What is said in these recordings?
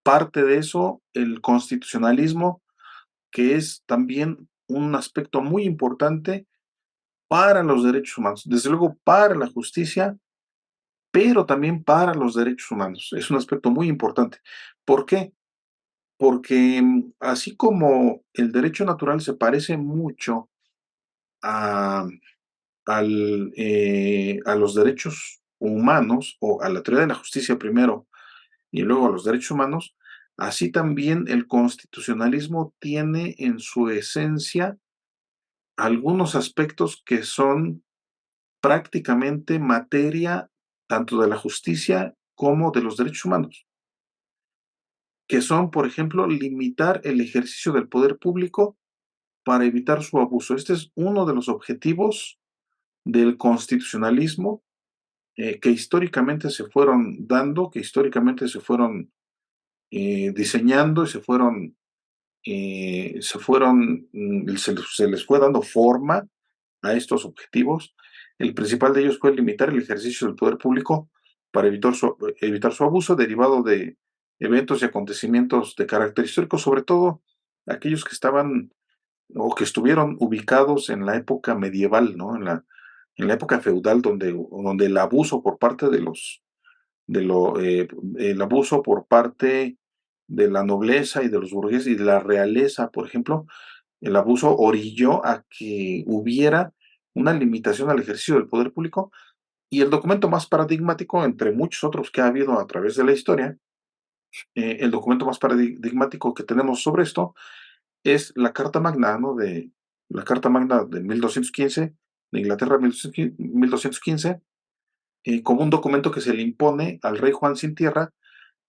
parte de eso el constitucionalismo, que es también un aspecto muy importante para los derechos humanos, desde luego para la justicia, pero también para los derechos humanos. Es un aspecto muy importante. ¿Por qué? Porque así como el derecho natural se parece mucho a, a los derechos humanos, o a la teoría de la justicia primero y luego a los derechos humanos, así también el constitucionalismo tiene en su esencia algunos aspectos que son prácticamente materia tanto de la justicia como de los derechos humanos, que son, por ejemplo, limitar el ejercicio del poder público para evitar su abuso. Este es uno de los objetivos del constitucionalismo, que históricamente se fueron dando, que históricamente se fueron diseñando y se les fue dando forma a estos objetivos. El principal de ellos fue limitar el ejercicio del poder público para evitar su abuso derivado de eventos y acontecimientos de carácter histórico, sobre todo aquellos que estaban o que estuvieron ubicados en la época medieval, ¿no? En la época feudal, donde el abuso por parte el abuso por parte de la nobleza y de los burgueses y de la realeza, por ejemplo, el abuso orilló a que hubiera una limitación al ejercicio del poder público, y el documento más paradigmático, entre muchos otros que ha habido a través de la historia, el documento más paradigmático que tenemos sobre esto es la Carta Magna, ¿no? La Carta Magna de 1215, de Inglaterra, 1215, como un documento que se le impone al rey Juan sin tierra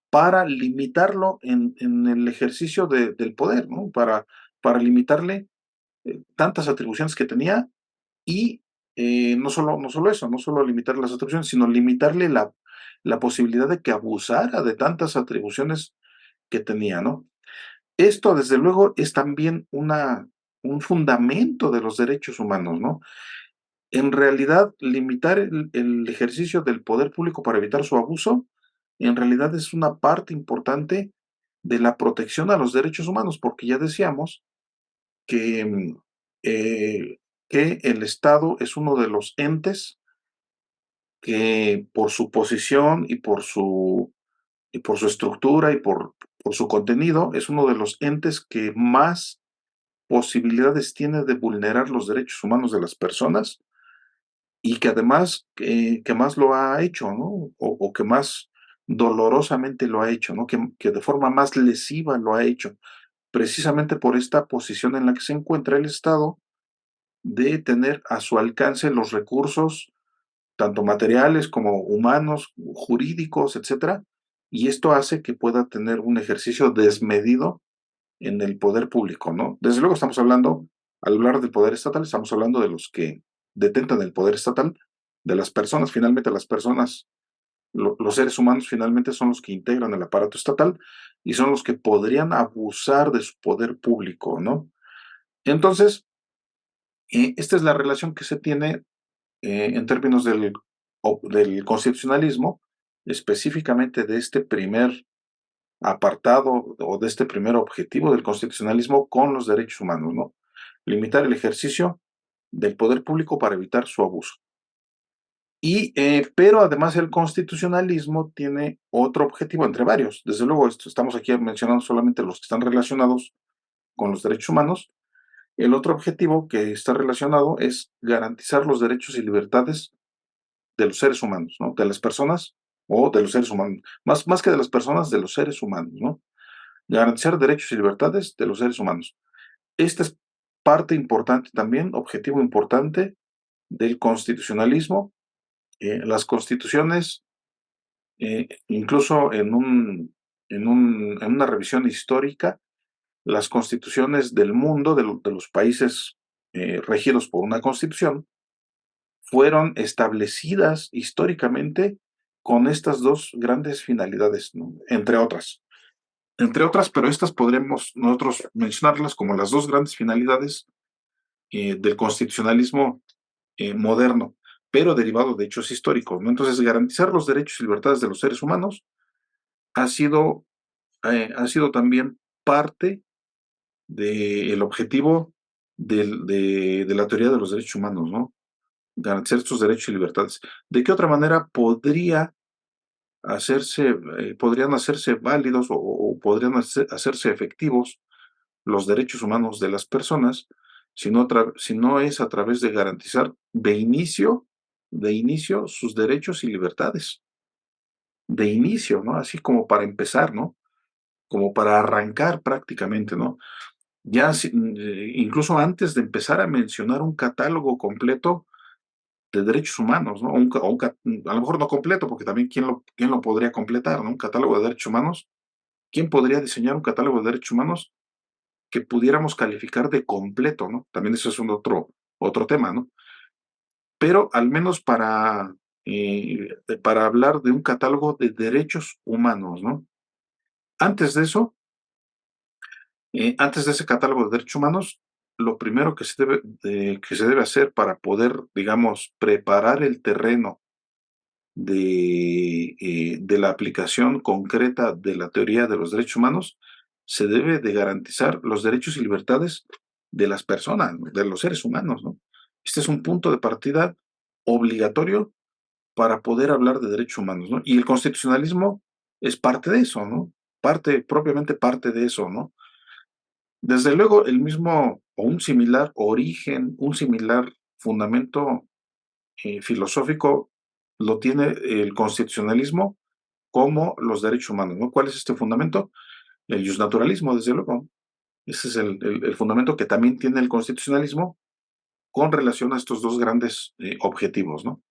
para limitarlo en el ejercicio del poder, ¿no? Para limitarle tantas atribuciones que tenía, y no solo eso, no solo limitar las atribuciones, sino limitarle la posibilidad de que abusara de tantas atribuciones que tenía, ¿no? Esto, desde luego, es también un fundamento de los derechos humanos, ¿no? En realidad, limitar el ejercicio del poder público para evitar su abuso, en realidad es una parte importante de la protección a los derechos humanos, porque ya decíamos que, eh, que el Estado es uno de los entes que por su posición y por su estructura y por su contenido, es uno de los entes que más posibilidades tiene de vulnerar los derechos humanos de las personas, y que además que más lo ha hecho, ¿no? O que más dolorosamente lo ha hecho, ¿no? Que de forma más lesiva lo ha hecho, precisamente por esta posición en la que se encuentra el Estado de tener a su alcance los recursos, tanto materiales como humanos, jurídicos, etcétera, y esto hace que pueda tener un ejercicio desmedido en el poder público, ¿no? Desde luego estamos hablando, al hablar del poder estatal, estamos hablando de los que detentan el poder estatal, de las personas. Finalmente las personas, los seres humanos finalmente son los que integran el aparato estatal y son los que podrían abusar de su poder público, ¿no? Entonces, esta es la relación que se tiene en términos del constitucionalismo, específicamente de este primer apartado o de este primer objetivo del constitucionalismo con los derechos humanos, ¿no? Limitar el ejercicio del poder público para evitar su abuso. Pero además el constitucionalismo tiene otro objetivo entre varios. Desde luego, estamos aquí mencionando solamente los que están relacionados con los derechos humanos. El otro objetivo que está relacionado es garantizar los derechos y libertades de los seres humanos, ¿no? De las personas o de los seres humanos. Más que de las personas, de los seres humanos, ¿no? Garantizar derechos y libertades de los seres humanos. Esta es parte importante también, objetivo importante del constitucionalismo. Las constituciones, incluso en una revisión histórica, las constituciones del mundo, de los países regidos por una constitución, fueron establecidas históricamente con estas dos grandes finalidades, ¿no? Entre otras, pero estas podremos nosotros mencionarlas como las dos grandes finalidades del constitucionalismo moderno, pero derivado de hechos históricos, ¿no? Entonces, garantizar los derechos y libertades de los seres humanos ha sido ha sido también parte del objetivo de la teoría de los derechos humanos, ¿no? Garantizar estos derechos y libertades. ¿De qué otra manera podrían hacerse válidos o podrían hacerse efectivos los derechos humanos de las personas si no es a través de garantizar de inicio sus derechos y libertades? De inicio, ¿no? Así como para empezar, ¿no? Como para arrancar prácticamente, ¿no? Incluso antes de empezar a mencionar un catálogo completo de derechos humanos, ¿no? A lo mejor no completo, porque también quién lo podría completar, ¿no? Un catálogo de derechos humanos. ¿Quién podría diseñar un catálogo de derechos humanos que pudiéramos calificar de completo, ¿no? También eso es otro tema, ¿no? Pero al menos para hablar de un catálogo de derechos humanos, ¿no? Antes de eso, antes de ese catálogo de derechos humanos, lo primero que se debe hacer para poder, digamos, preparar el terreno de la aplicación concreta de la teoría de los derechos humanos, se debe de garantizar los derechos y libertades de las personas, ¿no? De los seres humanos, ¿no? Este es un punto de partida obligatorio para poder hablar de derechos humanos, ¿no? Y el constitucionalismo es parte de eso, ¿no? Propiamente parte de eso, ¿no? Desde luego, el mismo o un similar origen, un similar fundamento filosófico lo tiene el constitucionalismo como los derechos humanos, ¿no? ¿Cuál es este fundamento? El justnaturalismo, desde luego. Ese es el fundamento que también tiene el constitucionalismo con relación a estos dos grandes objetivos, ¿no?